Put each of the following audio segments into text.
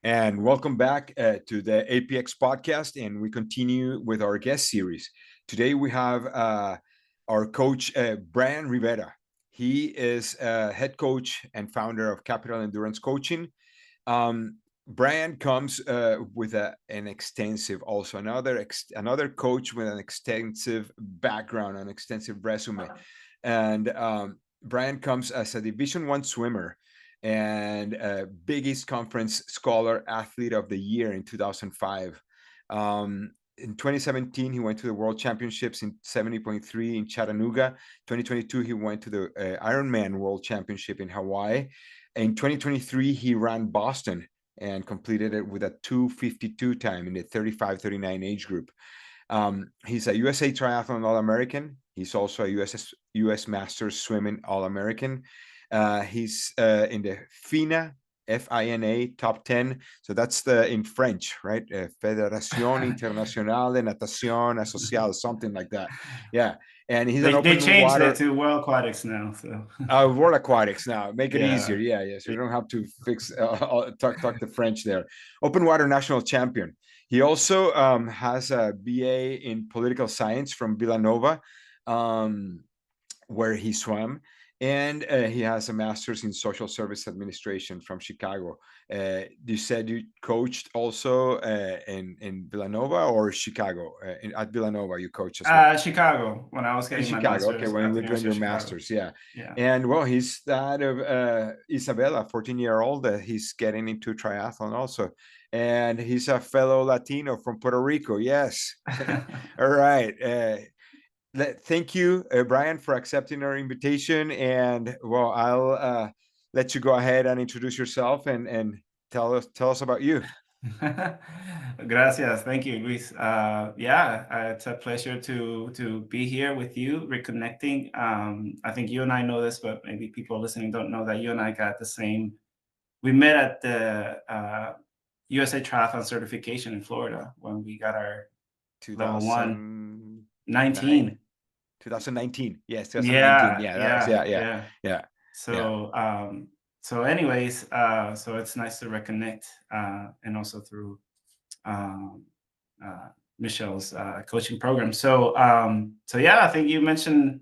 and welcome back to the APX podcast. And we continue with our guest series. Today we have our coach, Bryan Rivera. He is head coach and founder of Capital Endurance Coaching. Bryan comes with an extensive, also another coach with an extensive background, an extensive resume, and Bryan comes as a Division One swimmer and Big East Conference Scholar Athlete of the Year in 2005. In 2017, he went to the World Championships in 70.3 in Chattanooga. 2022, he went to the Ironman World Championship in Hawaii. In 2023, he ran Boston and completed it with a 2:52 time in the 35-39 age group. He's a USA Triathlon All-American. He's also a US Masters Swimming All-American. He's in the FINA top 10. So that's in French, right? Fédération Internationale de Natation Associée, something like that. Yeah. And he's an They open changed water. it to World Aquatics now. So World Aquatics now, make it easier. yeah. Yeah. So you don't have to talk the French there. Open water national champion. He also has a BA in political science from Villanova, where he swam, and he has a master's in social service administration from Chicago. You said you coached also in Villanova or Chicago? At Villanova, you coached as well. Chicago, when I was In getting my Chicago, okay, master's when at you the were doing University of your Chicago. masters, yeah. Yeah. And well, he's that of Isabella, 14-year-old. He's getting into triathlon also, and he's a fellow Latino from Puerto Rico. Yes. All right. Thank you, Bryan, for accepting our invitation. And well, I'll let you go ahead and introduce yourself and tell us about you. Gracias. Thank you, Luis. It's a pleasure to be here with you, reconnecting. I think you and I know this, but maybe people listening don't know that you and I got the same. We met at the USA Triathlon certification in Florida when we got our level 119. 2019. Yes, 2019. Yeah, Yeah, that was yeah, yeah, yeah, yeah. yeah, yeah. So, anyways, so it's nice to reconnect, and also through um, uh, Michelle's coaching program. So yeah, I think you mentioned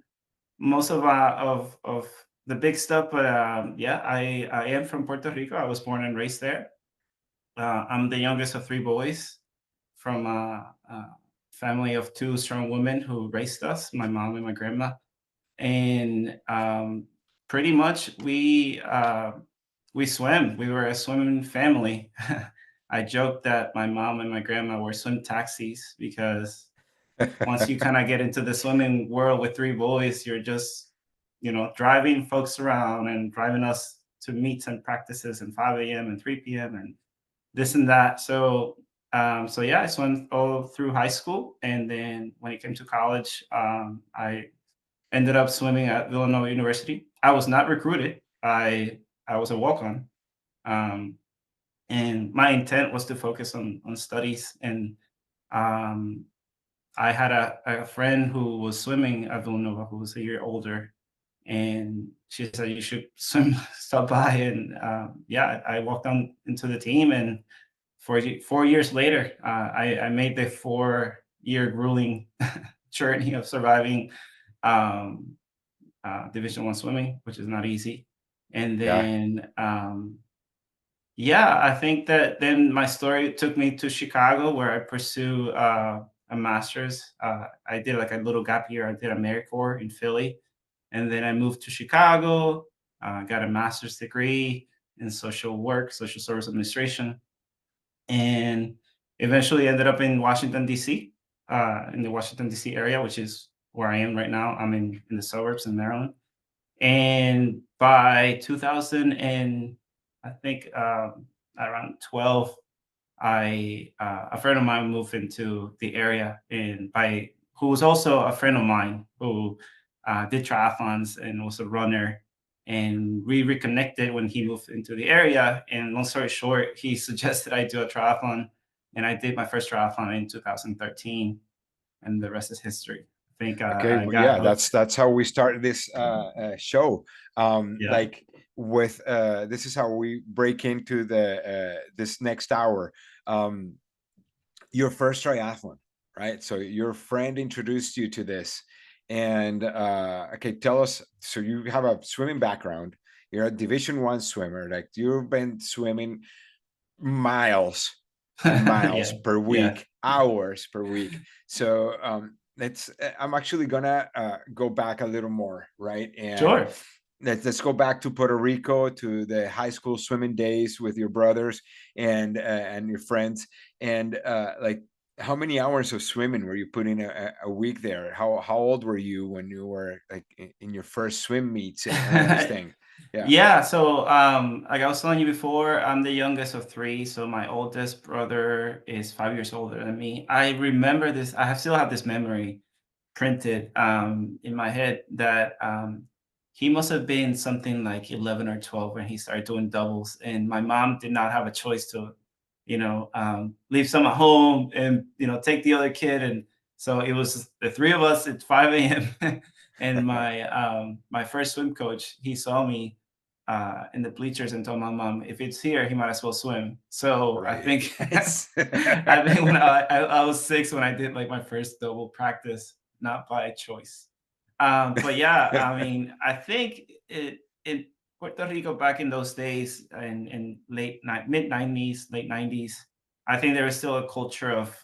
most of the big stuff, but yeah, I am from Puerto Rico. I was born and raised there. I'm the youngest of three boys from a family of two strong women who raised us, my mom and my grandma, and pretty much we swam. We were a swimming family. I joked that my mom and my grandma were swim taxis because once you kind of get into the swimming world with three boys, you're just driving folks around and driving us to meets and practices and 5 a.m. and 3 p.m. and this and that. So yeah, I swam all through high school, and then when it came to college, I ended up swimming at Villanova University. I was not recruited. I was a walk on, um, and my intent was to focus on studies. And um, I had a friend who was swimming at Villanova who was a year older, and she said you should swim, stop by, and yeah, I walked on into the team, and 4 years later, I made the 4 year grueling journey of surviving um, Division One swimming, which is not easy. And Yeah. then, yeah, I think that then my story took me to Chicago, where I pursue a master's. I did like a little gap year. I did AmeriCorps in Philly, and then I moved to Chicago. Got a master's degree in social work, social service administration, and eventually ended up in Washington D.C. In the Washington D.C. area, which is where I am right now. I'm in the suburbs in Maryland. And by 2000 and I think around 12, I a friend of mine moved into the area, and by who was also a friend of mine who did triathlons and was a runner. And we reconnected when he moved into the area. And long story short, he suggested I do a triathlon, and I did my first triathlon in 2013, and the rest is history. I think Okay, I well, got yeah, hooked. that's how we started this show. Yeah. Like with this is how we break into the this next hour. Um, your first triathlon, right? So your friend introduced you to this, and okay, tell us. So you have a swimming background. You're a Division 1 swimmer. Like you've been swimming miles and miles Yeah, per yeah, week, hours per week. So let's. I'm actually gonna go back a little more, right? And sure. let's go back to Puerto Rico to the high school swimming days with your brothers and your friends, and like how many hours of swimming were you putting a week there? How old were you when you were like in your first swim meets and all this thing? Yeah, Yeah, so like I was telling you before, I'm the youngest of three. So my oldest brother is 5 years older than me. I remember this, still have this memory printed in my head that he must have been something like 11 or 12 when he started doing doubles. And my mom did not have a choice to, leave some at home and, take the other kid. And so it was the three of us at 5 a.m. And my first swim coach, he saw me in the bleachers and told my mom, if it's here, he might as well swim. So I right. think I think when I was 6 when I did like my first double practice, not by choice. But yeah, I mean, I think it in Puerto Rico back in those days in mid 90s, late 90s, I think there was still a culture of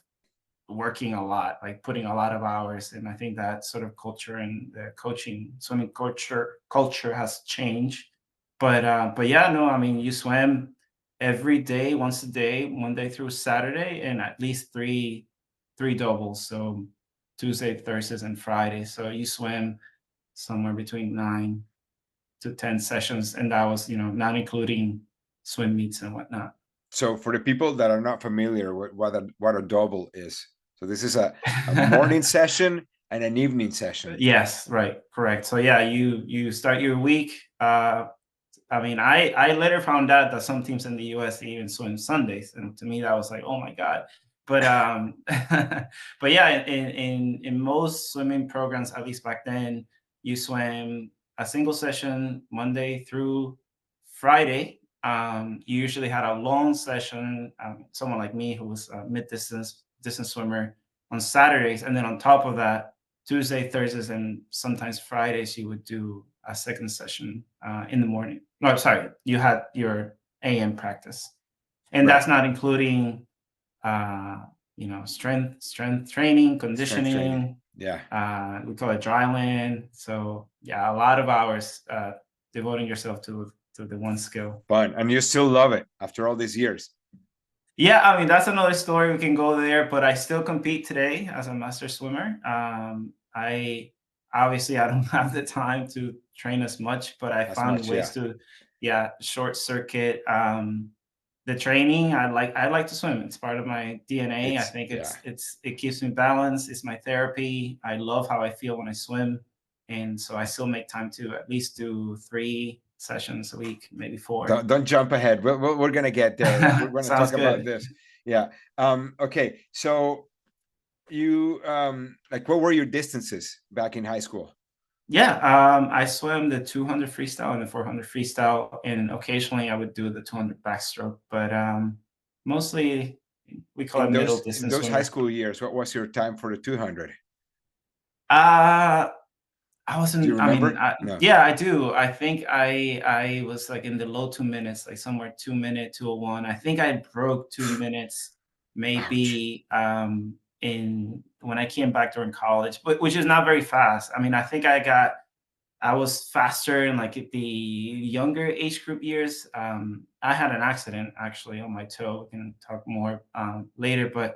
working a lot, like putting a lot of hours. And I think that sort of culture and the coaching, swimming culture has changed. But yeah, no, I mean, you swim every day, once a day, Monday through Saturday, and at least three doubles. So Tuesday, Thursdays, and Fridays. So you swim somewhere between 9 to 10 sessions, and that was, not including swim meets and whatnot. So for the people that are not familiar with what a double is, so this is a morning session and an evening session. Yes, right, correct. So yeah, you start your week. I mean, I later found out that some teams in the US even swim Sundays, and to me that was like, oh my god. But but yeah, in most swimming programs, at least back then, you swim a single session Monday through Friday. You usually had a long session. Someone like me who was a mid distance swimmer on Saturdays, and then on top of that, Tuesday, Thursdays, and sometimes Fridays, you would do a second session in the morning. No, I'm sorry, you had your AM practice, and Right. that's not including, uh, strength training, Strength training. conditioning. Yeah. We call it dry land. So yeah, a lot of hours devoting yourself to the one skill. Fun. And you still love it after all these years. Yeah, I mean that's another story. We can go there, but I still compete today as a master swimmer. I obviously I don't have the time to train as much, but I As found much, ways yeah. to, yeah, short circuit the training. I like to swim. It's part of my DNA. I It's think yeah. it keeps me balanced. It's my therapy. I love how I feel when I swim, and so I still make time to at least do 3 sessions a week, maybe 4. Don't jump ahead. We're gonna get there. We're gonna Sounds talk about good. this. Yeah. Okay. So you like what were your distances back in high school? Yeah, I swam the 200 freestyle and the 400 freestyle, and occasionally I would do the 200 backstroke, but mostly we call it middle In distance those high swimmer. school years, what was your time for the 200? Uh, Do you I mean, remember? No. yeah, I do. I think I was like in the low 2 minutes, like somewhere 2 minute, 201. I think I broke 2 minutes Ouch. maybe in when I came back during college, but which is not very fast. I mean, I was faster in like the younger age group years. I had an accident actually on my toe. We can talk more later, but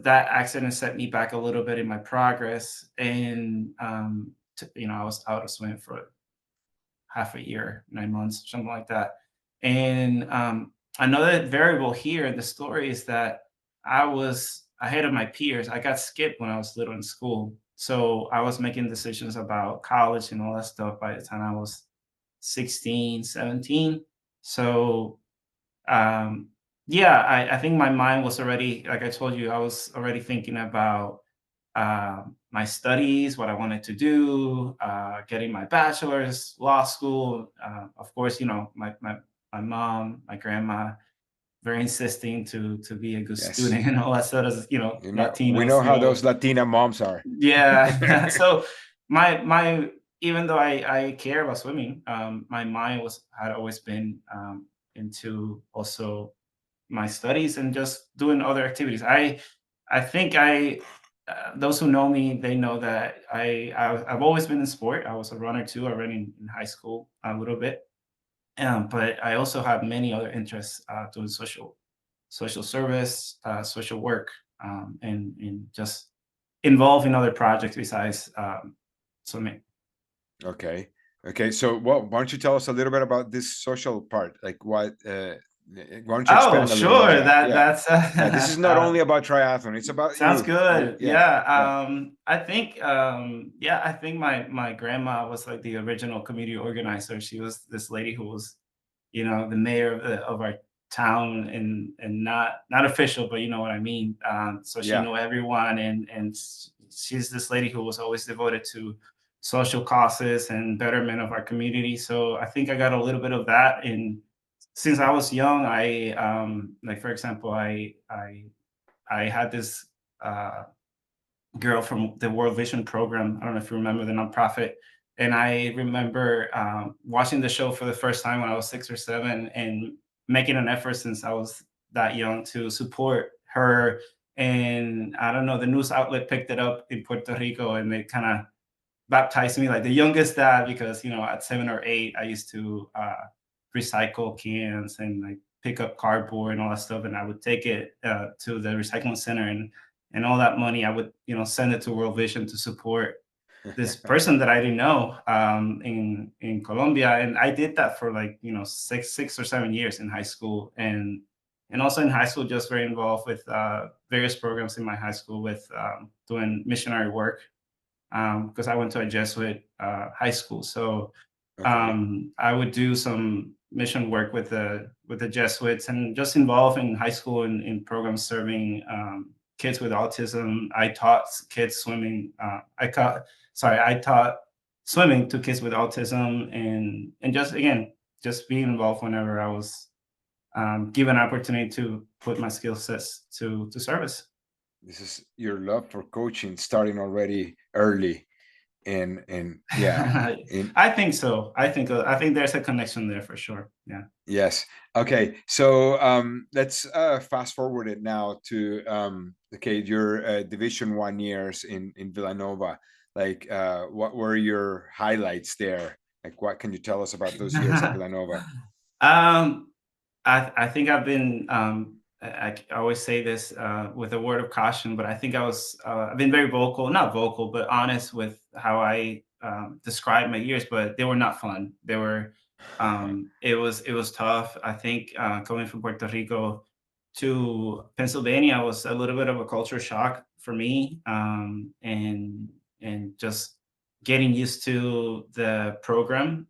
that accident set me back a little bit in my progress, and I was out of swimming for half a year, 9 months, something like that. And another variable here in the story is that I was ahead of my peers. I got skipped when I was little in school. So I was making decisions about college and all that stuff by the time I was 16, 17. So um, yeah, I think my mind was already, like I told you, I was already thinking about my studies, what I wanted to do, getting my bachelor's, law school. Of course, my mom, my grandma, very insisting to be a good Yes. student and all that sort of, We Latinos, know how those Latina moms are. yeah. So my even though I care about swimming, my mind was had always been into also my studies and just doing other activities. I think those who know me, they know that I've always been in sport. I was a runner too. I ran in high school a little bit, but I also have many other interests, doing social service, social work, and just involved in other projects besides swimming. Okay. Okay. So, why don't you tell us a little bit about this social part? Like, why don't you Oh, expand a little on sure. that? That Yeah. that's Yeah. This is not uh, only about triathlon. It's about sounds you. good. Yeah. Yeah. Yeah. I think my grandma was like the original community organizer. She was this lady who was, the mayor of our town, and not official, but you know what I mean. So she Yeah. knew everyone, and she's this lady who was always devoted to social causes and betterment of our community. So I think I got a little bit of that. And since I was young, I like, for example, I had this uh, girl from the World Vision program. I don't know if you remember the nonprofit. And I remember watching the show for the first time when I was 6 or 7, and making an effort since I was that young to support her. And I don't know, the news outlet picked it up in Puerto Rico, and they kind of baptized me like the youngest dad, because at 7 or 8 I used to recycle cans and like pick up cardboard and all that stuff, and I would take it to the recycling center, and all that money I would send it to World Vision to support this person that I didn't know, in Colombia. And I did that for like 6 or 7 years in high school, and also in high school just very involved with various programs in my high school with doing missionary work, because I went to a Jesuit high school. So Okay. I would do some mission work with the Jesuits, and just involved in high school in programs serving kids with autism. I taught kids swimming. I taught swimming to kids with autism, and just again, just being involved whenever I was given an opportunity to put my skill sets to service. This is your love for coaching starting already early, and yeah, in I think so. I think there's a connection there for sure. Yeah. yes. Okay. So, let's fast forward it now to, okay, your Division 1 years in Villanova. Like, what were your highlights there? Like, what can you tell us about those years at Villanova? um, I think I've been I always say this with a word of caution, but I think I've been very vocal, not vocal, but honest with how I describe my years. But they were not fun. It was tough. I think coming from Puerto Rico to Pennsylvania was a little bit of a culture shock for me, and just getting used to the program.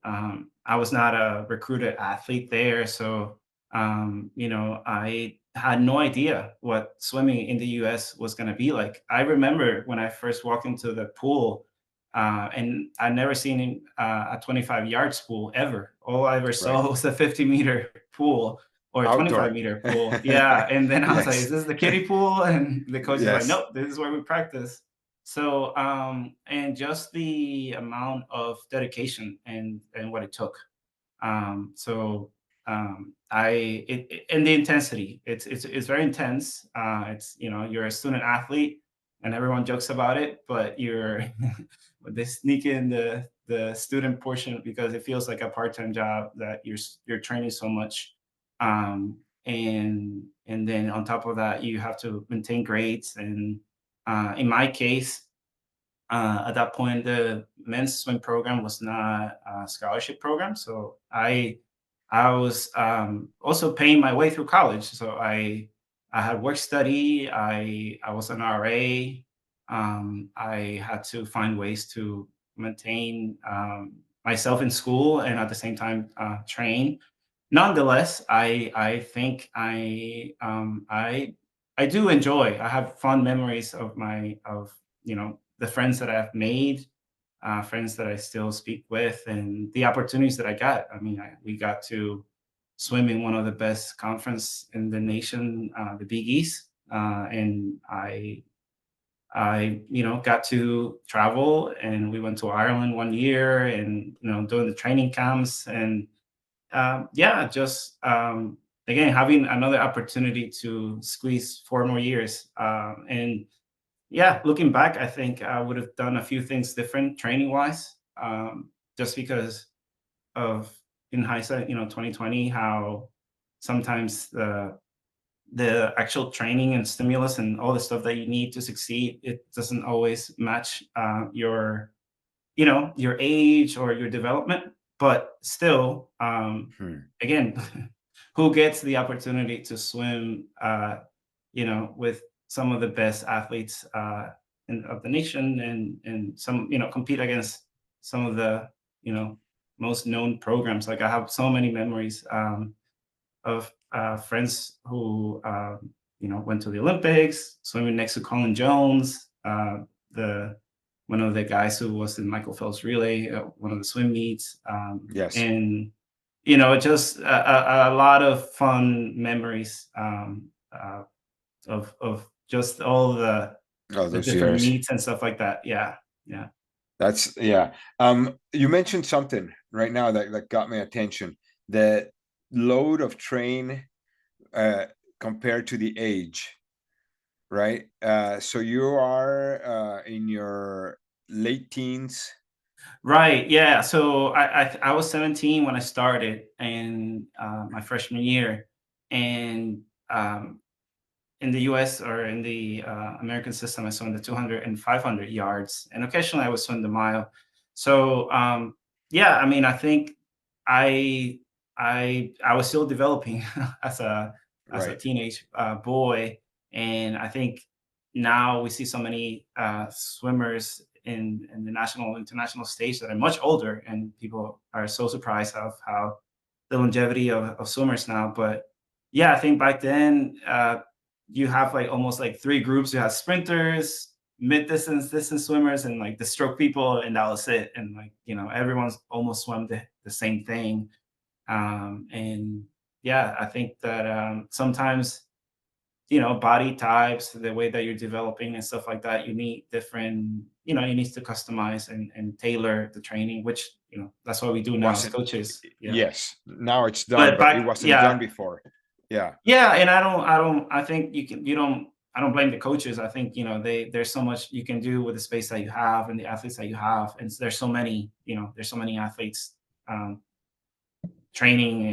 I was not a recruited athlete there, so I had no idea what swimming in the US was going to be like. I remember when I first walked into the pool, and I'd never seen a 25-yard pool ever. All I ever Right. saw was a 50-meter pool or a Outdoor. 25-meter pool. Yeah. And then I was like, is Yes. this the kiddie pool? And the coach is like, Yes. nope, this is where we practice. So, and just the amount of dedication and what it took. So and the intensity, it's very intense. It's you're a student athlete, and everyone jokes about it, but you're they sneak in the student portion because it feels like a part-time job that you're training so much. And then on top of that, you have to maintain grades. And in my case, at that point, the men's swim program was not a scholarship program, so I was also paying my way through college. So I had work study. I was an RA. I had to find ways to maintain myself in school and at the same time train. Nonetheless, I think I do enjoy. I have fond memories of the friends that I've made, friends that I still speak with, and the opportunities that I got. I mean, we got to swim in one of the best conference in the nation, the Big East, and I got to travel, and we went to Ireland one year, and doing the training camps, and yeah, just again having another opportunity to squeeze 4 more years, and yeah, looking back, I think I would have done a few things different training wise, just because of in hindsight, 2020, how sometimes the actual training and stimulus and all the stuff that you need to succeed, it doesn't always match your age or your development. But still, Hmm. again, who gets the opportunity to swim, with some of the best athletes of the nation, and some, compete against some of the, you know, most known programs. Like I have so many memories of friends who, went to the Olympics, swimming next to Colin Jones, the one of the guys who was in Michael Phelps relay, one of the swim meets, Yes. and just a lot of fun memories, of just all Oh, the those different years. meets and stuff like that. Yeah, yeah. That's yeah. You mentioned something right now that got my attention. The load of train uh, compared to the age, right? So you are in your late teens, Right. Yeah. So I was 17 when I started, and my freshman year, and in the US, or in the American system, I swam the 200 and 500 yards, and occasionally I would swim the mile. So yeah, I mean, I think I I was still developing as a right? teenage boy, and I think now we see so many swimmers in the national international stage that are much older, and people are so surprised of how the longevity of swimmers now. But yeah, I think back then, you have like almost like three groups. You have sprinters, mid distance swimmers, and like the stroke people, and that was it. And like, everyone's almost swum the same thing. And yeah, I think that sometimes, body types, the way that you're developing and stuff like that, you need different, you need to customize and tailor the training, which, that's what we do now as Wasn't coaches. Yeah. yes. Now it's done, But but it back, wasn't done yeah, before. Yeah, yeah, and I think I don't blame the coaches. I think, there's so much you can do with the space that you have and the athletes that you have. And there's so many athletes, um, training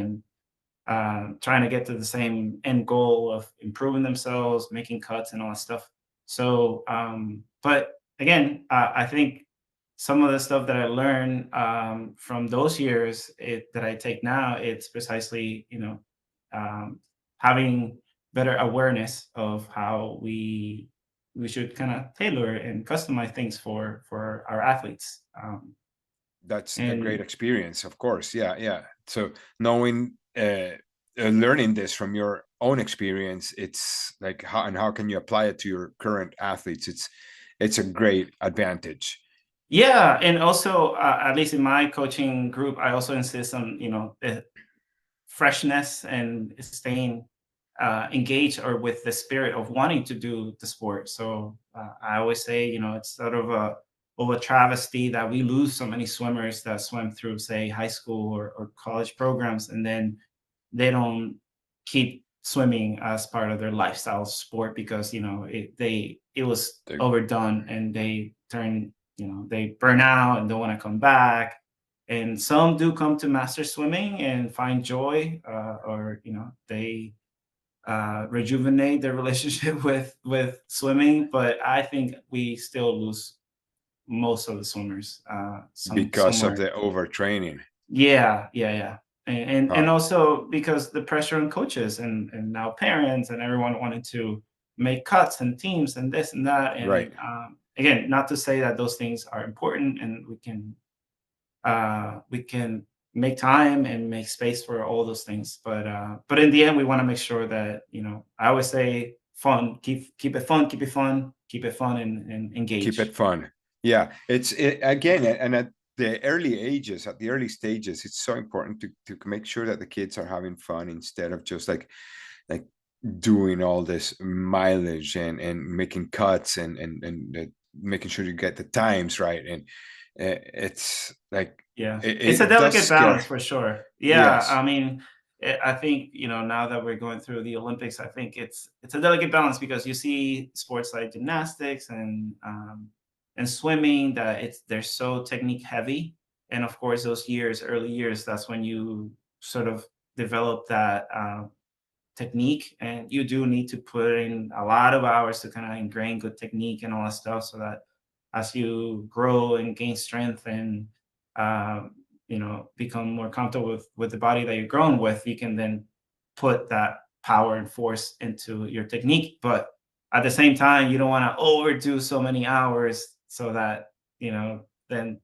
and trying to get to the same end goal of improving themselves, making cuts, and all that stuff. So, but again, I think some of the stuff that I learned from those years, that I take now, it's precisely, um, having better awareness of how we should kind of tailor and customize things for our athletes. that's a great And experience, of course. Yeah, yeah. So knowing, learning this from your own experience, it's like how can you apply it to your current athletes? It's a great advantage. yeah, and also, at least in my coaching group, I also insist on, freshness and staying engaged, or with the spirit of wanting to do the sport. So I always say, it's sort of a travesty that we lose so many swimmers that swim through, say, high school or college programs, and then they don't keep swimming as part of their lifestyle sport, because it was The- overdone, and they burn out and don't want to come back. And some do come to master swimming and find joy, or they rejuvenate their relationship with swimming. But I think we still lose most of the swimmers because of somewhere. the overtraining. Yeah, yeah, yeah. And Huh. also because the pressure on coaches and now parents and everyone wanted to make cuts and teams and this and that. Right. And again, not to say that those things are important, and we can make time and make space for all those things. But in the end, we want to make sure that, I always say fun, keep it fun, keep it fun. keep it fun and Keep it engage. fun. Yeah, again, and at the early ages, at the early stages, it's so important to make sure that the kids are having fun instead of just like doing all this mileage and making cuts and making sure you get the times right. And it's like Yeah, it's a it does delicate balance scare. for sure. Yeah, Yes, I mean, I think now that we're going through the Olympics, I think it's a delicate balance because you see sports like gymnastics and swimming that they're so technique heavy, and of course those early years, that's when you sort of develop that technique, and you do need to put in a lot of hours to kind of ingrain good technique and all that stuff, so that as you grow and gain strength and um, become more comfortable with the body that you're growing with, you can then put that power and force into your technique. But at the same time, you don't want to overdo so many hours so that then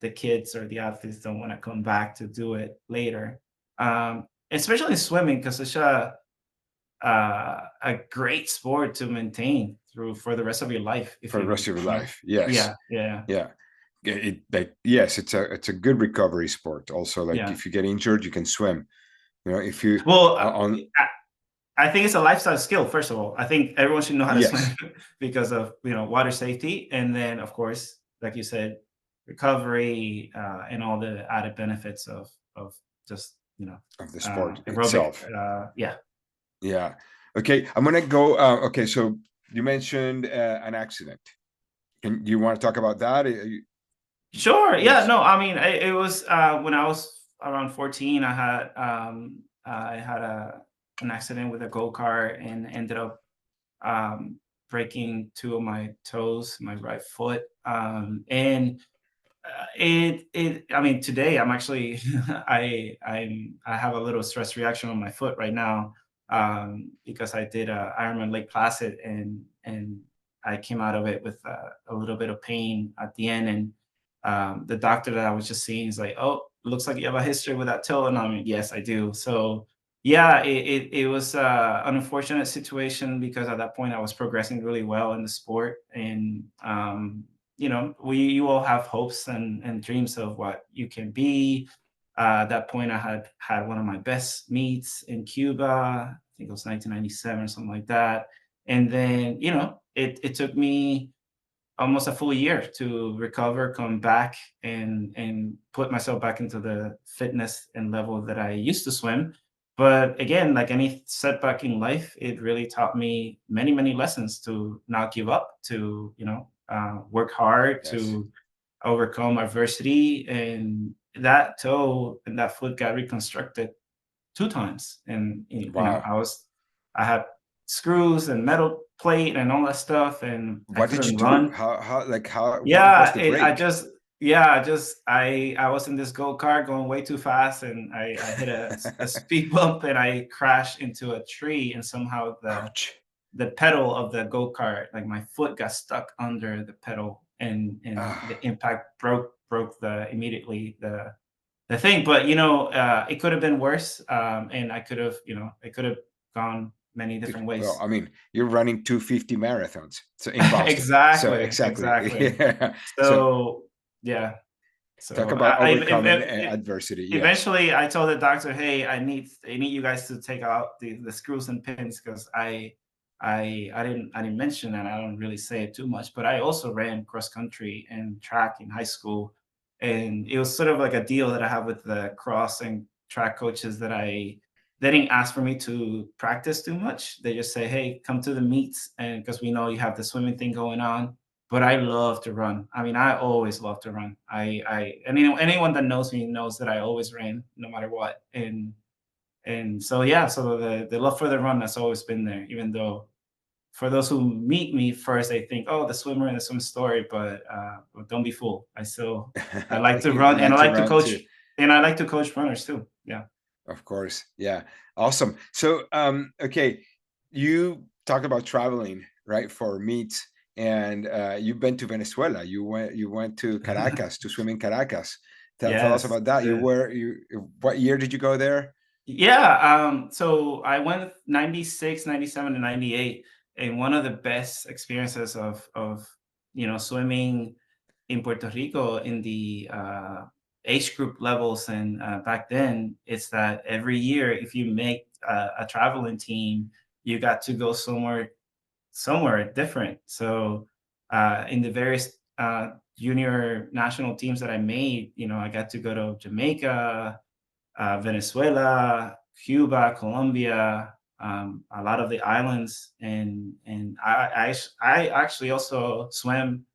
the kids or the athletes don't want to come back to do it later. Especially in swimming, because it's a great sport to maintain through for the rest of your life if for the rest you of your you know life. Yes, yeah, yeah, yeah. Like yes, it's a good recovery sport. Also, like yeah. if you get injured, you can swim. If you Well, on I think it's a lifestyle skill. First of all, I think everyone should know how to swim yes, because of water safety, and then of course, like you said, recovery and all the added benefits of just of the sport aerobic. itself. Yeah. Yeah. Okay, I'm gonna go. Okay, so you mentioned an accident. Do you want to talk about that? Sure. Yeah. Yes. No. I mean, it was when I was around 14. I had an accident with a go kart and ended up um, breaking two of my toes, my right foot, and it. I mean, today I'm actually I have a little stress reaction on my foot right now because I did a Ironman Lake Placid and I came out of it with a little bit of pain at the end, and the doctor that I was just seeing is like, "Oh, looks like you have a history with that toe," and I'm like, "Yes, I do." So yeah, it was an unfortunate situation because at that point I was progressing really well in the sport, and you all have hopes and dreams of what you can be. At that point, I had one of my best meets in Cuba. I think it was 1997 or something like that. And then, it took me almost a full year to recover, come back, and put myself back into the fitness and level that I used to swim. But again, like any setback in life, it really taught me many, many lessons to not give up, to work hard, Yes. to overcome adversity, and that toe and that foot got reconstructed two times. And Wow. I had screws and metal plate and all that stuff, and I What did you couldn't do? run. How what was Yeah, the I break? just yeah, I was in this go-kart going way too fast, and I hit a speed bump, and I crashed into a tree, and somehow Ouch. the pedal of the go-kart, like my foot got stuck under the pedal, and the Ah, impact broke the thing. But it could have been worse, and it could have gone many different well, ways. I mean, you're running 250 marathons so in Boston. So Exactly, exactly. exactly. Yeah. So So yeah. talk So about overcoming I adversity. Yes. eventually I told the doctor, "Hey, I need you guys to take out the screws and pins because I didn't mention, and I don't really say it too much, but I also ran cross country and track in high school, and it was sort of like a deal that I have with the cross and track coaches that they didn't ask for me to practice too much. They just say, "Hey, come to the meets," and because we know you have the swimming thing going on, but I love to run. I mean, I always love to run. Anyone that knows me knows that I always ran no matter what. And so yeah, so the love for the run has always been there, even though for those who meet me first, they think, oh, the swimmer and the swim story, but don't be fooled. I like to You run, and like to run too. I like to coach runners too. Yeah. Of course. Yeah. Awesome. So, okay, you talked about traveling, right, for meets, and you've been to Venezuela. You went to Caracas to swim in Caracas. Tell us Yes. about that. What year did you go there? Yeah, so I went 96, 97, and 98, and one of the best experiences of swimming in Puerto Rico in the age group levels, and back then, it's that every year, if you make a traveling team, you got to go somewhere different. So in the various junior national teams that I made, I got to go to Jamaica, Venezuela, Cuba, Colombia, a lot of the islands, and I actually also swam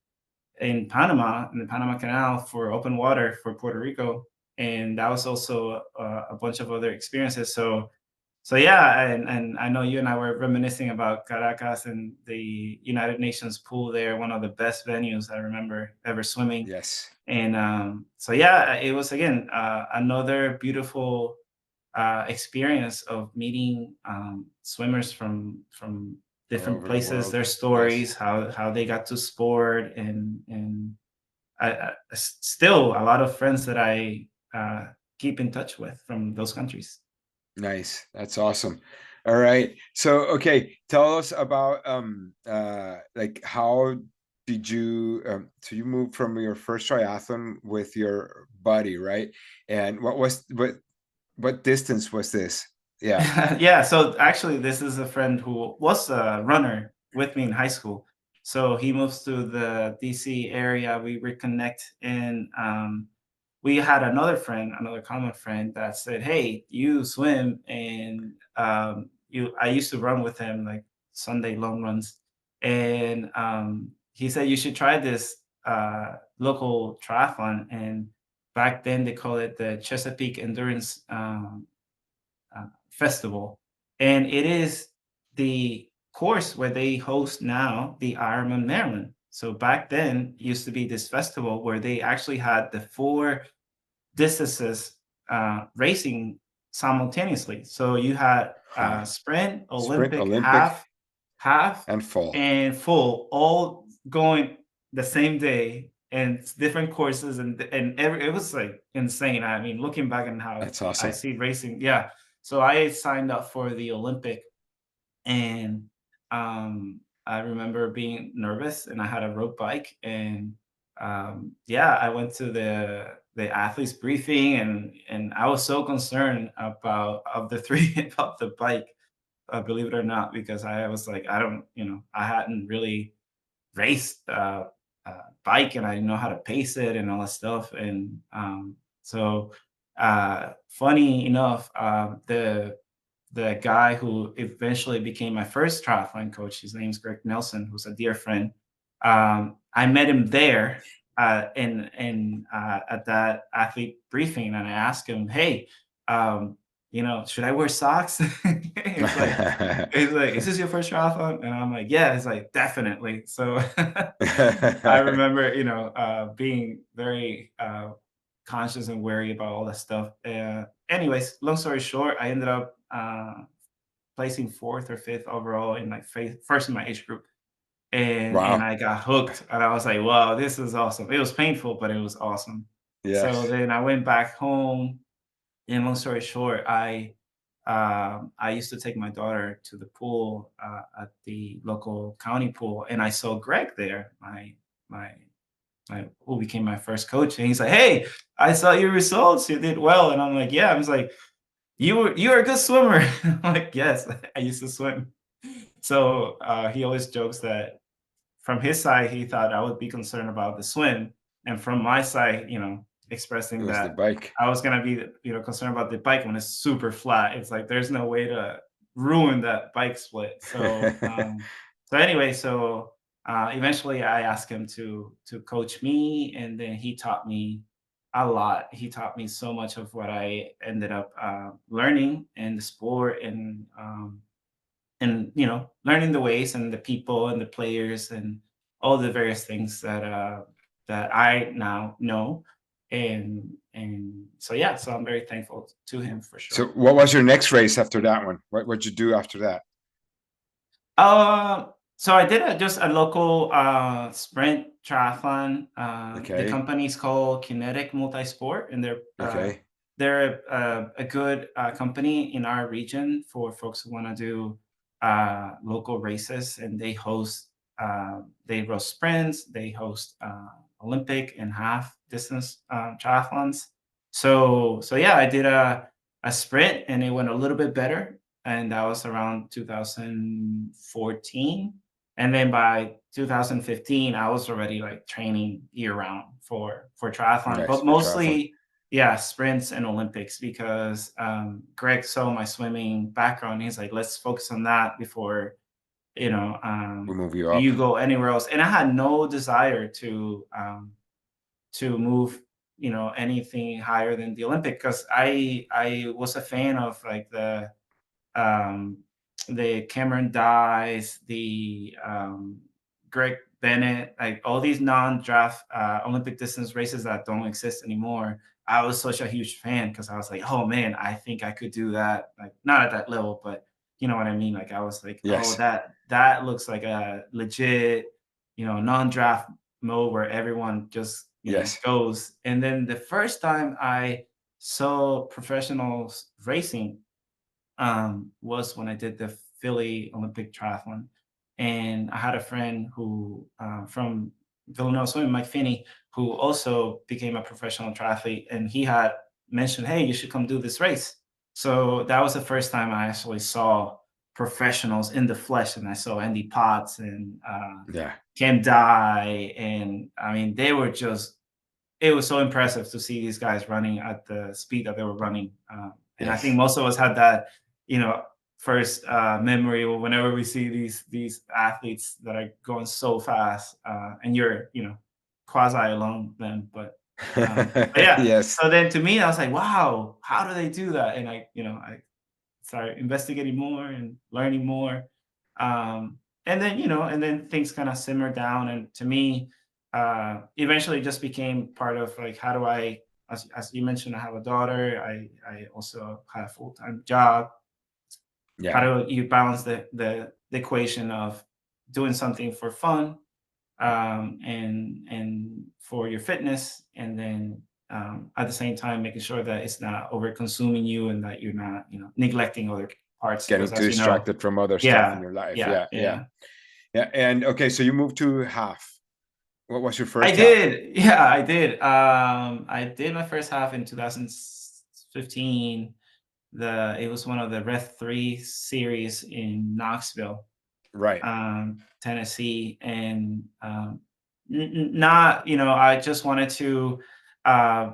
in Panama, in the Panama Canal, for open water for Puerto Rico, and that was also a bunch of other experiences. So yeah, and I know you and I were reminiscing about Caracas and the United Nations pool there, one of the best venues I remember ever swimming. Yes. And so yeah, it was again another beautiful experience of meeting swimmers from All different over the places, world. their Yes. stories, how they got to sport, and still a lot of friends that I keep in touch with from those countries. Nice. That's awesome. All right. So, okay, tell us about like how did you so you moved from your first triathlon with your buddy, right? And what distance was this? Yeah. Yeah, so actually, this is a friend who was a runner with me in high school. So he moves to the DC area. We reconnect, and we had another friend, another common friend, that said, "Hey, you swim, and I used to run with him like Sunday long runs, and he said you should try this local triathlon." And back then they call it the Chesapeake Endurance Festival, and it is the course where they host now the Ironman Maryland. So back then, used to be this festival where they actually had the four distances racing simultaneously. So you had Huh. sprint, Sprint, Olympic, Olympic, half, and fall. and full, all going the same day, and it's different courses, and it was like insane. I mean, looking back on how That's I awesome. see racing, yeah. So I signed up for the Olympic, and I remember being nervous, and I had a road bike, and yeah, I went to the athletes briefing, and I was so concerned about of the three about the bike, believe it or not, because I was like, I don't, I hadn't really raced bike, and I didn't know how to pace it and all that stuff. And so, funny enough, the guy who eventually became my first triathlon coach, his name's Greg Nelson, who's a dear friend. I met him there at that athlete briefing, and I asked him, "Hey, should I wear socks?" he's like, he's like, "Is this your first triathlon?" And I'm like, "Yeah." He's like, "Definitely." So I remember, being very conscious and wary about all that stuff. Anyways, long story short, I ended up placing fourth or fifth overall in like first in my age group, and Wow. I got hooked, and I was like, "Wow, this is awesome." It was painful, but it was awesome. So Yes. then I went back home, and long story short, I used to take my daughter to the pool at the local county pool, and I saw Greg there, my who became my first coach, and he's like, "Hey, I saw your results. You did well." And I'm like, "Yeah." I was like, "You're a good swimmer." I'm like, "Yes, I used to swim." So he always jokes that from his side, he thought I would be concerned about the swim, and from my side, It expressing was the that bike. I was gonna be, concerned about the bike when it's super flat. It's like there's no way to ruin that bike split. So anyway, eventually I asked him to coach me, and then he taught me a lot. He taught me so much of what I ended up learning in the sport, and learning the ways and the people and the players and all the various things that I now know. And so yeah, so I'm very thankful to him for So sure. what was your next race after that one? What'd you do after that? So I did just a local sprint triathlon. The Okay. company's called Kinetic Multisport, and Okay. they're a good company in our region for folks who want to do local races, and they host sprints, they host Olympic and half distance triathlons. So yeah, I did a sprint and it went a little bit better, and that was around 2014. And then by 2015, I was already like training year round for triathlon, Nice but for triathlon. mostly, yeah, sprints and Olympics, because Greg saw my swimming background. He's like, let's focus on that before We move you up. you go anywhere else. And I had no desire to move, anything higher than the Olympic, because I was a fan of like um, the Cameron Dies, the Greg Bennett, like all these non-draft Olympic distance races that don't exist anymore. I was such a huge fan because I was like, oh man, I think I could do that. Like not at that level, but you know what I mean. Like I was like, oh, Yes. that looks like a legit, non-draft mode where everyone just Yes. goes. And then the first time I saw professionals racing was when I did the Philly Olympic Triathlon. And I had a friend who from Villanova Swimming, Mike Finney, who also became a professional triathlete. And he had mentioned, hey, you should come do this race. So that was the first time I actually saw professionals in the flesh. And I saw Andy Potts and Yeah. Cam Dye. And I mean, it was so impressive to see these guys running at the speed that they were running. And I think Yes. most of us had that, first memory whenever we see these athletes that are going so fast, and you're, quasi alone then. But yeah. Yes. So then to me, I was like, wow, how do they do that? And I started investigating more and learning more. And then things kind of simmered down. And to me, eventually just became part of like, how do I, as you mentioned, I have a daughter. I also have a full-time job. How Yeah. do you balance the equation of doing something for fun, and for your fitness, and then at the same time making sure that it's not over consuming you and that you're not neglecting other parts, Getting because too as you know. distracted from other stuff in Yeah, your life. yeah, Yeah. Yeah. yeah. Yeah. And okay, so you moved to half. What was your I first half? did. Yeah, I did. I did my first half in 2015. It was one of the Red 3 series in Knoxville, Right. Tennessee. And not, I just wanted to uh,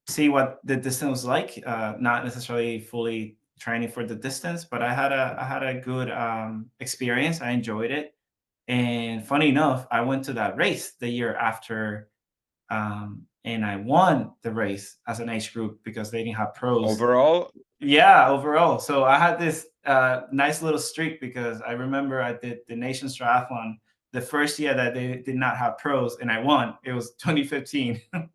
see what the distance was like, not necessarily fully training for the distance, but I had a good experience. I enjoyed it. And funny enough, I went to that race the year after, and I won the race as an age group because they didn't have pros. Overall, Yeah, overall. So I had this nice little streak, because I remember I did the Nations Triathlon the first year that they did not have pros, and I won. It was 2015 wow.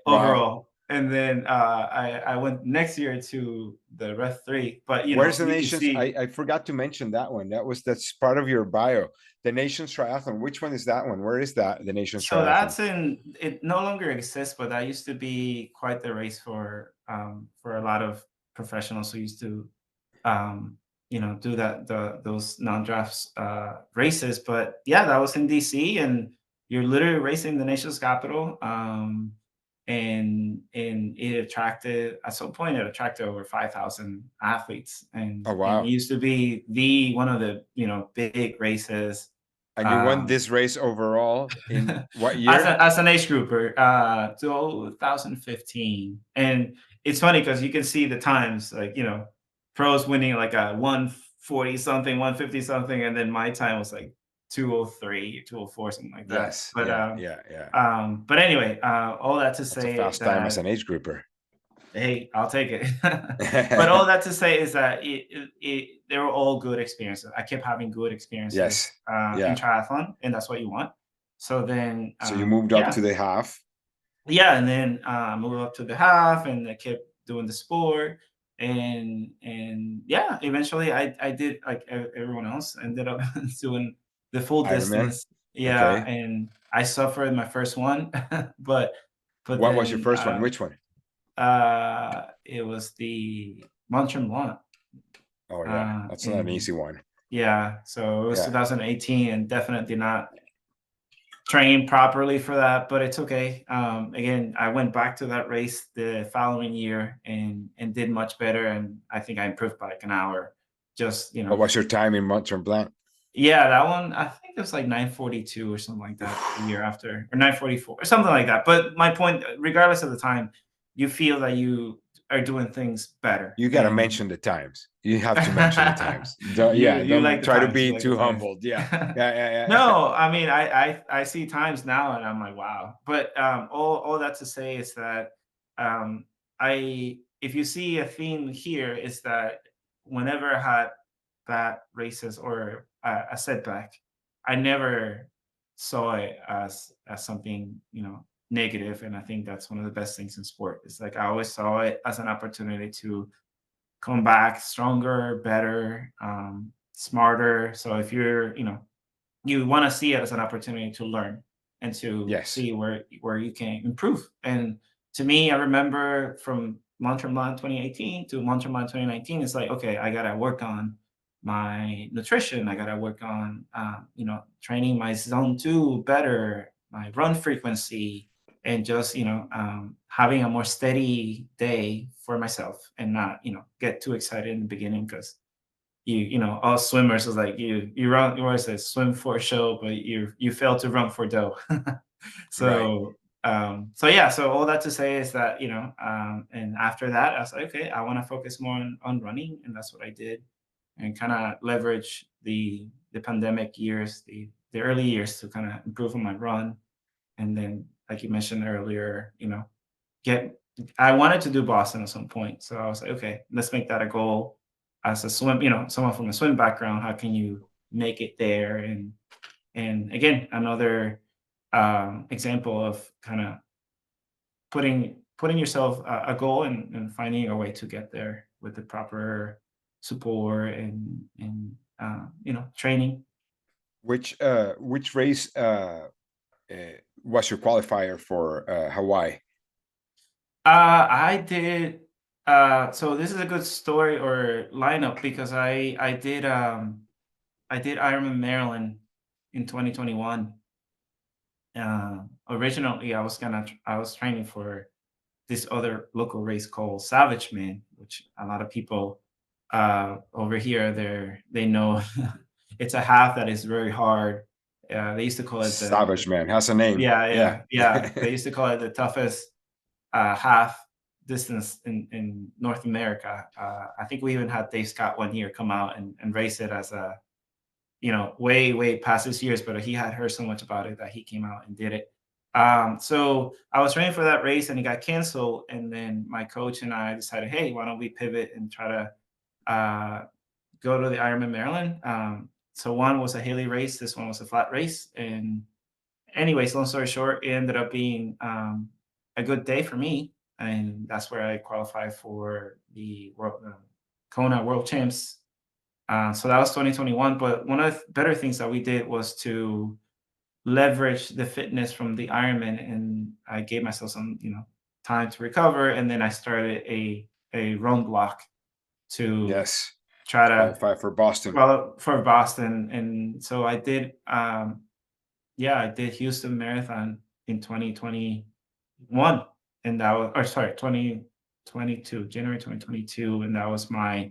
overall. And then I went next year to the Red 3, but Where's the you can nations? see. I forgot to mention that one. That's part of your bio. The Nations Triathlon. Which one is that one? Where is that? The Nations So Triathlon. it no longer exists, but that used to be quite the race for a lot of professionals who used to do those non-drafts races. But yeah, that was in DC, and you're literally racing the nation's capital. And it attracted, at some point it attracted over 5,000 athletes, Oh and it wow. used to be the one of the big races. And you won um this race overall in what as, year? as an age grouper, 2015. And it's funny because you can see the times, like, pros winning like a 140 something, 150 something, and then my time was like 203, 204, something like that. Yes. But Yeah. Yeah. Yeah. but anyway, all that to That's a say fast time as that, an age grouper. hey, I'll take it. But all that to say is that they were all good experiences. I kept having good Yes. experiences in Yeah. triathlon, and that's what you want. So then, So you moved up yeah, to the half. yeah, and then moved up to the half, and I kept doing the sport. And yeah, eventually I did like everyone else, ended up doing the full Ironman. distance. Yeah, Okay. and I suffered my first one, but What was your then first one? Which one? it was the Mont Tremblant. Oh yeah, that's not an in easy one. yeah, so it was Yeah. 2018 and definitely not trained properly for that, but it's okay. Again, I went back to that race the following year and did much better, and I think I improved by like an hour. Just What was your time in Mont Tremblant? yeah, that one I think it was like 9:42 or something like that the year after, or 9:44 or something like that. But my point, regardless of the time, you feel that you are doing things better, You got to and mention the times. You have to mention the times. Don't, yeah, you like don't the try to times, you be like the too times. humbled. Yeah, yeah, yeah, yeah. No, I mean, I see times now and I'm like, wow. But all that to say is that um, I if you see a theme here is that whenever I had bad races or a setback, I never saw it as something negative, and I think that's one of the best things in sport. It's like I always saw it as an opportunity to come back stronger, better, smarter. So if you want to see it as an opportunity to learn and to Yes. see where you can improve. And to me, I remember from Montreal 2018 to Montreal 2019, it's like, okay, I gotta work on my nutrition. I gotta work on training my zone two better, my run frequency, and just having a more steady day for myself and not get too excited in the beginning because all swimmers is like you always say swim for show, but you fail to run for dough. Right. So yeah, so all that to say is that and after that I was like, okay, I want to focus more on running, and that's what I did, and kind of leverage the pandemic years, the early years to kind of improve on my run. And then like you mentioned earlier, get I wanted to do Boston at some point. So I was like, okay, let's make that a goal. As a someone from a swim background, how can you make it there? And again, another example of kind of putting yourself a goal and finding a way to get there with the proper support and training. Which race uh, was your qualifier for Hawaii? I did. So this is a good story or lineup because I did Ironman Maryland in 2021. Originally, I was training for this other local race called Savage Man, which a lot of people over here they know it's a half that is very hard. They used to call it Savage Man has a name. yeah, Yeah. yeah, yeah. They used to call it the toughest half distance in North America. I think we even had Dave Scott one year come out and race it as a way past his years, but he had heard so much about it that he came out and did it. So I was training for that race and it got canceled. And then my coach and I decided, hey, why don't we pivot and try to go to the Ironman Maryland? So one was a Haley race, this one was a flat race. And anyways, long story short, it ended up being a good day for me. And that's where I qualified for the Kona World Champs. So that was 2021. But one of the better things that we did was to leverage the fitness from the Ironman, and I gave myself some, time to recover, and then I started a run block to Yes. try to Qualify for Boston. for Boston, and so I did. Yeah, I did Houston Marathon in 2021, and that was, or sorry, 2022, January 2022, and that was my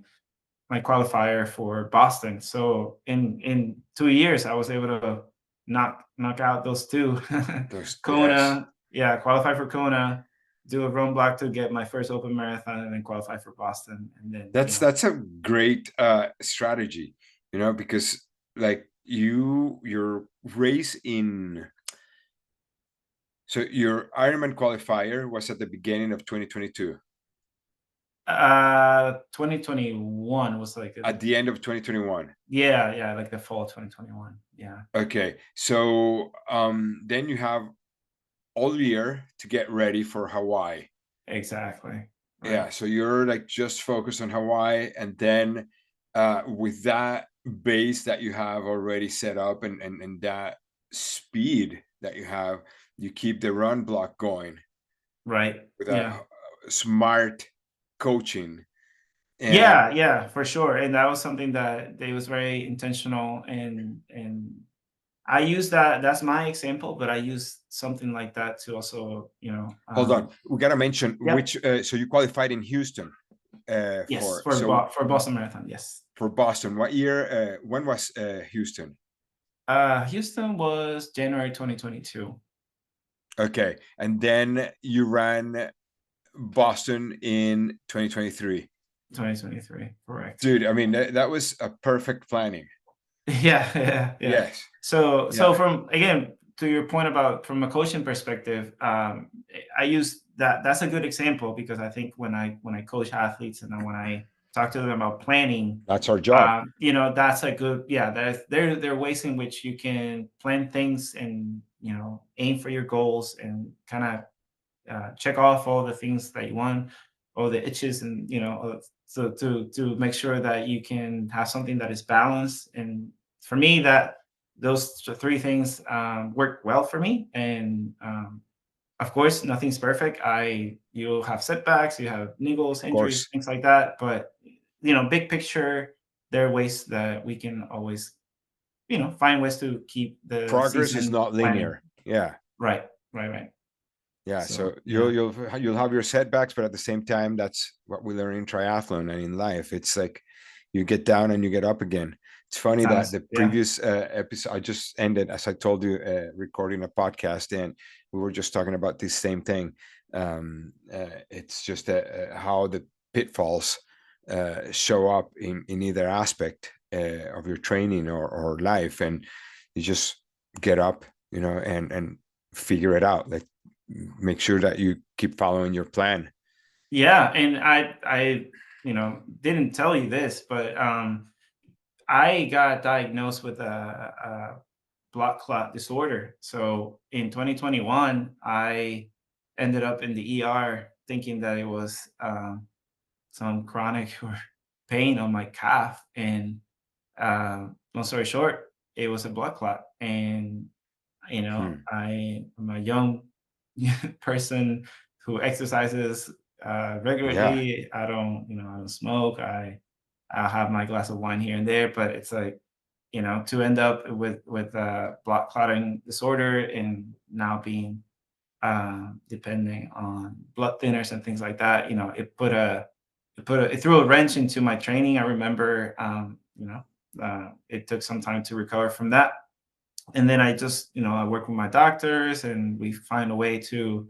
qualifier for Boston. So in 2 years, I was able to knock out those two. Those, yes. Kona, yeah, qualify for Kona, do a run block to get my first open marathon, and then qualify for Boston. And then That's a great strategy, because like your race in so your Ironman qualifier was at the beginning of 2022. 2021 was like At the end of 2021. yeah, like the fall of 2021. Yeah, Okay. So then you have all year to get ready for Hawaii. exactly. Yeah, Right. so you're like just focused on Hawaii, and then with that base that you have already set up and that speed that you keep the run block going Right. with a Yeah. smart coaching. And Yeah, for sure. And that was something that they was very intentional, and I use that. That's my example, but I use something like that to also, hold on, we got to mention yep, which. So you qualified in Houston yes, for so For Boston Marathon, yes. for Boston. What year? When was Houston? Houston was January 2022, Okay, and then you ran Boston in 2023. 2023, correct. Dude, I mean that was a perfect planning. Yeah. Yes. So Yeah. from again to your point about from a coaching perspective, I use that. That's a good example because I think when I coach athletes and then when I talk to them about planning, That's our job. that's a good there are ways in which you can plan things and aim for your goals and kind of check off all the things that you want, all the itches, and so to make sure that you can have something that is balanced. And for me, that those three things work well for me. And of course, nothing's perfect. You'll have setbacks, you have niggles, Of injuries, course, things like that. But big picture, there are ways that we can always find ways to keep the progress is season not planning. linear. Yeah. Right, right. Yeah, so So yeah. you'll have your setbacks, but at the same time, that's what we learn in triathlon and in life. It's like you get down and you get up again. It's funny that Sounds the yeah. previous episode I just ended, as I told you, recording a podcast, and we were just talking about this same thing. It's just how the pitfalls show up in either aspect of your training or life, and you just get up, and figure it out. Like make sure that you keep following your plan. Yeah, and I didn't tell you this, but I got diagnosed with a blood clot disorder. So in 2021, I ended up in the ER thinking that it was some chronic or pain on my calf, and long story short, it was a blood clot. And Hmm. I'm a young person who exercises Yeah. regularly. I don't smoke. I'll have my glass of wine here and there, but it's like, to end up with blood clotting disorder and now being depending on blood thinners and things like that, it threw a wrench into my training. I remember, it took some time to recover from that. And then I just, I work with my doctors and we find a way to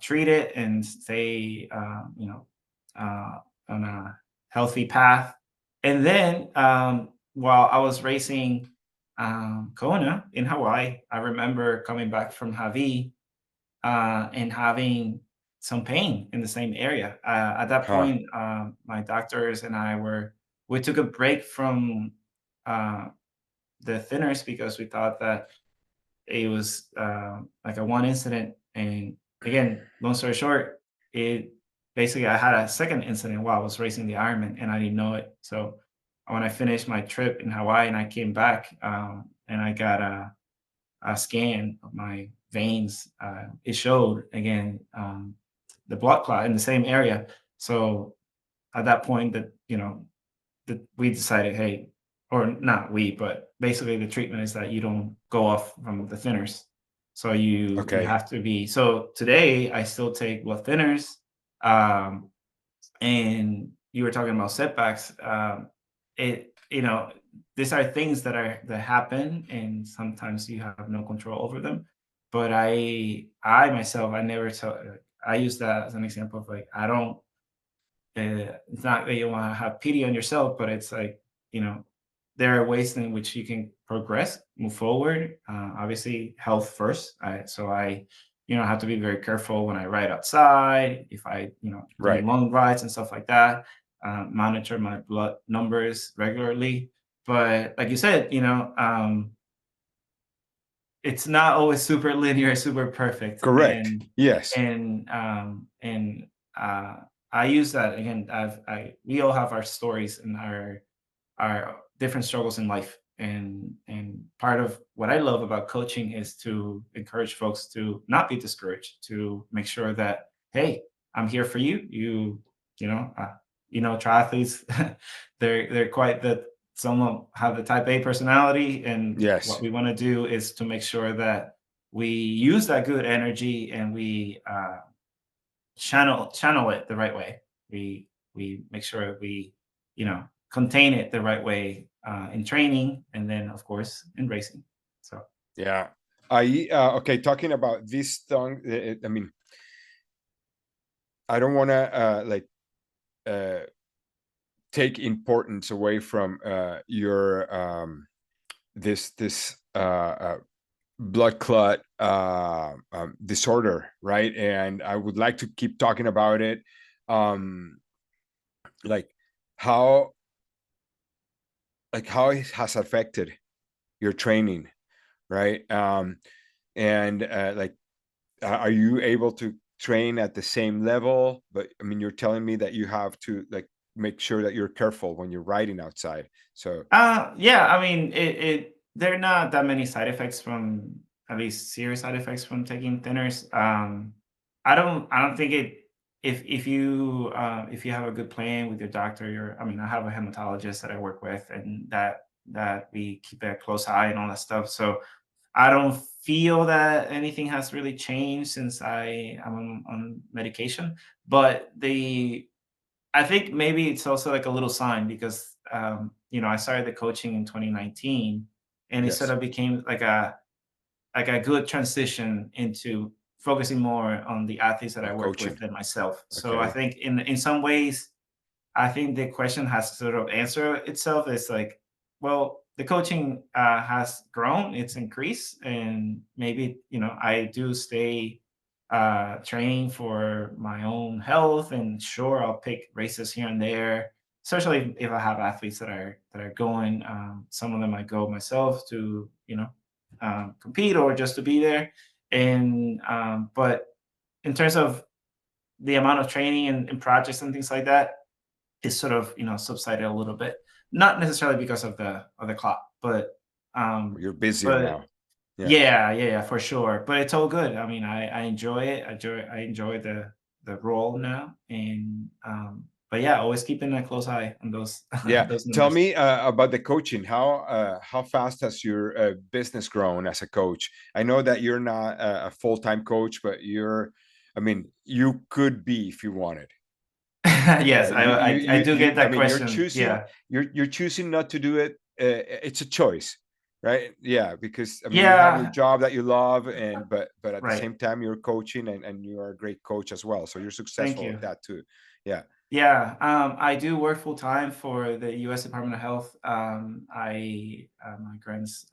treat it and stay, on a healthy path. And then while I was racing Kona in Hawaii, I remember coming back from Hawaii and having some pain in the same area. At that Huh. point, my doctors and we took a break from uh, the thinners because we thought that it was like a one incident. And again, long story short, it basically I had a second incident while I was racing the Ironman and I didn't know it. So when I finished my trip in Hawaii and I came back and I got a scan of my veins, it showed again the blood clot in the same area. So at that point, that we decided, hey, or not we, but basically the treatment is that you don't go off from the thinners. So you Okay. have to be. So today I still take blood thinners. Um, and you were talking about setbacks. It these are things that happen, and sometimes you have no control over them. But I myself, I never tell. I use that as an example of like I don't it's not that you want to have pity on yourself, but it's like, you know, there are ways in which you can progress, move forward. Obviously, health first. So I have to be very careful when I ride outside, if I, do Right. long rides and stuff like that, monitor my blood numbers regularly. But like you said, it's not always super linear, super perfect. Correct. And Yes. and uh I use that again. We all have our stories and our different struggles in life. And part of what I love about coaching is to encourage folks to not be discouraged, to make sure that, hey, I'm here for you. You know, triathletes, they're quite the some have the type A personality, and what Yes. we want to do is to make sure that we use that good energy and we channel it the right way. We make sure we contain it the right way in training, and then of course in racing. So Yeah. Okay, talking about this thing, I mean, I don't want to uh, take importance away from your this blood clot disorder, right? And I would like to keep talking about it, um, like how how it has affected your training, right? And are you able to train at the same level? But I mean, you're telling me that you have to make sure that you're careful when you're riding outside. So yeah, I mean, there are not that many side effects from, at least serious side effects from taking thinners. I don't think it if you have a good plan with your doctor. I mean, I have a hematologist that I work with, and that we keep a close eye and all that stuff. So I don't feel that anything has really changed since I am on medication. But I think maybe it's also like a little sign because I started the coaching in 2019, and it sort yes, of became like a good transition into focusing more on the athletes that I on work with coaching. than myself. So I Okay. think in some ways, I think the question has to sort of answer itself. It's like, well, the coaching has grown, it's increased, and maybe I do stay training for my own health, and sure, I'll pick races here and there, especially if I have athletes that are going. Some of them I go myself to compete or just to be there, and but in terms of the amount of training and projects and things like that is sort of subsided a little bit. Not necessarily because of the clock, um, You're busier but now. Yeah. yeah, for sure. But it's all good. I mean, I enjoy it. I enjoy the role now, and but yeah, always keeping a close eye on those Yeah. those Tell numbers. me about the coaching. How fast has your business grown as a coach? I know that you're not a full-time coach, but I mean, you could be if you wanted. Yes, Right? I do get I that mean, question. Yeah, you're choosing not to do it. It's a choice, right? Yeah, because I mean, you have your yeah, job that you love, and but at the right. same time, you're coaching, and you are a great coach as well. So you're Thank successful you. at that too. Yeah. Yeah, I do work full time for the U.S. Department of Health. I'm a grants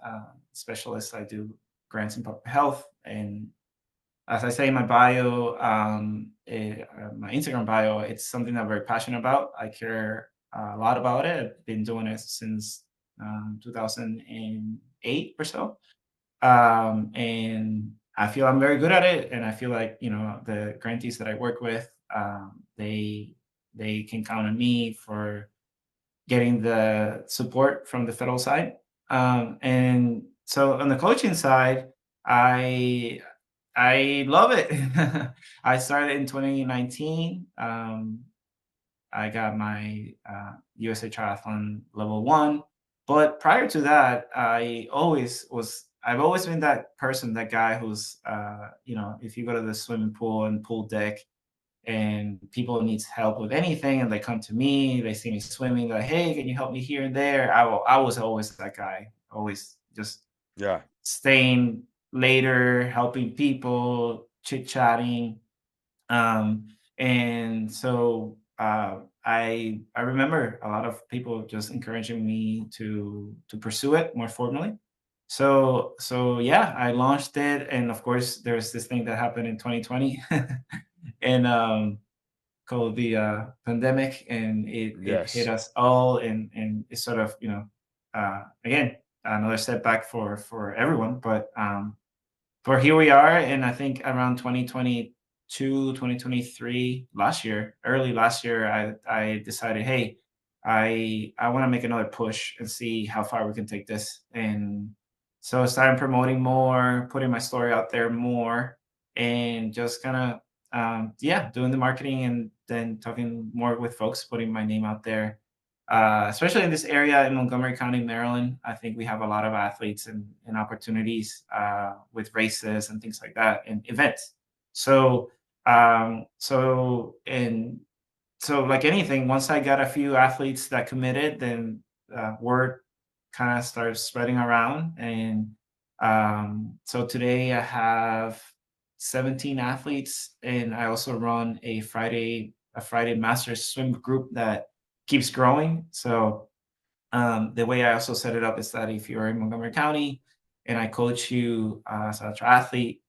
specialist. I do grants in public health, and as I say in my bio, my Instagram bio, it's something that I'm very passionate about. I care a lot about it. I've been doing it since 2008 or so, and I feel I'm very good at it. And I feel like the grantees that I work with, they can count on me for getting the support from the federal side. And so on the coaching side, I I love it. I started in 2019. I got my USA Triathlon level one. But prior to that, I've always been that person, that guy who's, if you go to the swimming pool and pool deck and people needs help with anything and they come to me, they see me swimming, they're like, hey, can you help me here and there? I was always that guy, always just Yeah. staying later, helping people, chit chatting, um, and so I remember a lot of people just encouraging me to pursue it more formally. So yeah, I launched it, and of course, there's this thing that happened in 2020, and called the pandemic, and it hit Yes. us all, and it's sort of again another setback for everyone, but here we are, and I think around 2022, 2023, early last year, I decided, hey, I want to make another push and see how far we can take this. And so I started promoting more, putting my story out there more, and just kind of yeah, doing the marketing and then talking more with folks, putting my name out there. Especially in this area in Montgomery County, Maryland, I think we have a lot of athletes and opportunities with races and things like that and events. So, and so like anything, once I got a few athletes that committed, then word kind of starts spreading around. And so today I have 17 athletes, and I also run a Friday Masters swim group that keeps growing. So the way I also set it up is that if you're in Montgomery County and I coach you as a triathlete,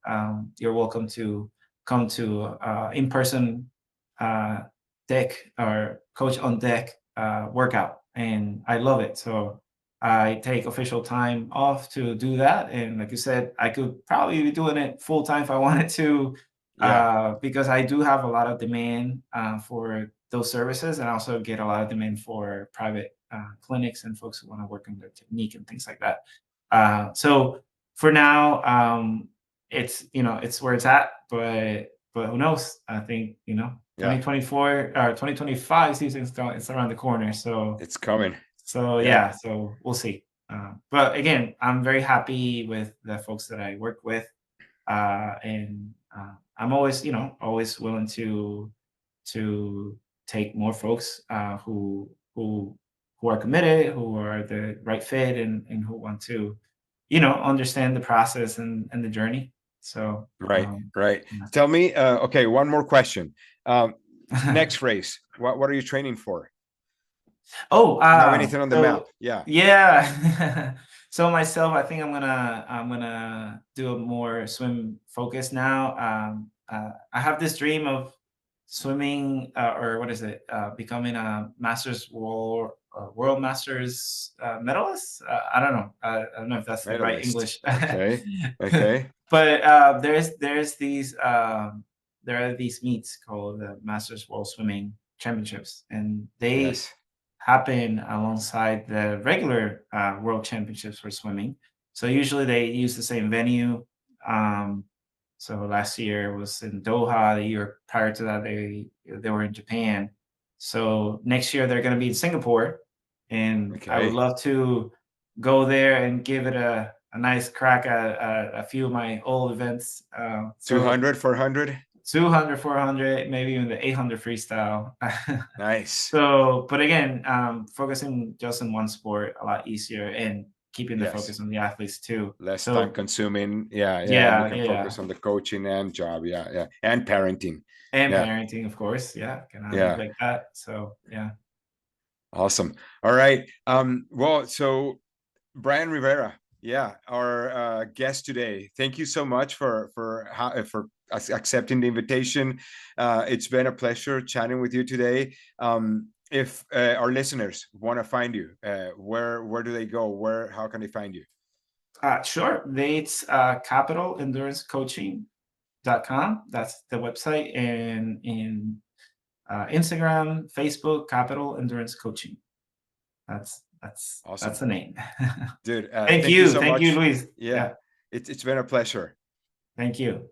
you're welcome to come to in-person uh, deck or coach on deck workout. And I love it. So I take official time off to do that. And like you said, I could probably be doing it full time if I wanted to, Yeah. because I do have a lot of demand for those services, and I also get a lot of demand for private clinics and folks who want to work on their technique and things like that. So for now, it's where it's at, but who knows? I think Yeah. 2024 or 2025 season it's around the corner. So It's coming. so Yeah. yeah, so we'll see. But again, I'm very happy with the folks that I work with, and I'm always willing to take more folks who are committed, who are the right fit, and who want to, understand the process and the journey. So Right. Right. Tell me. Okay. One more question. Um, yeah. Next race. What are you training for? Oh, You have anything on the so map? Yeah. yeah. So myself, I think I'm gonna do a more swim focus now. I have this dream of swimming, or what is it? Becoming a world masters medalist. I don't know. I don't know if that's the right Medalist. English. Okay. Okay. But there are these meets called the Masters World Swimming Championships, and they Yes. happen alongside the regular world championships for swimming. So usually they use the same venue. Um, so last year was in Doha. The year prior to that, they were in Japan. So next year they're going to be in Singapore, and I would Okay. love to go there and give it a nice crack at a few of my old events. So 200, 400. 200, 400, maybe even the 800 freestyle. Nice. So, but again, focusing just on one sport a lot easier, and keeping the Yes. focus on the athletes too. Less time So consuming. Yeah. Yeah. And you yeah, can yeah, focus on the coaching and job. Yeah. Yeah. And parenting. and Yeah. parenting, of course. Yeah, cannot Yeah. neglect that. So yeah. Awesome. All right. Well, so Bryan Rivera, yeah, our guest today. Thank you so much for accepting the invitation. It's been a pleasure chatting with you today. If our listeners want to find you, where do they go? How can they find you? Sure. It's capitalendurancecoaching.com. That's the website, and in Instagram, Facebook, Capital Endurance Coaching. That's Awesome, the name. dude. Thank Thank you you. so Thank you, much. Luis. Yeah, Yeah. it's been a pleasure. Thank you.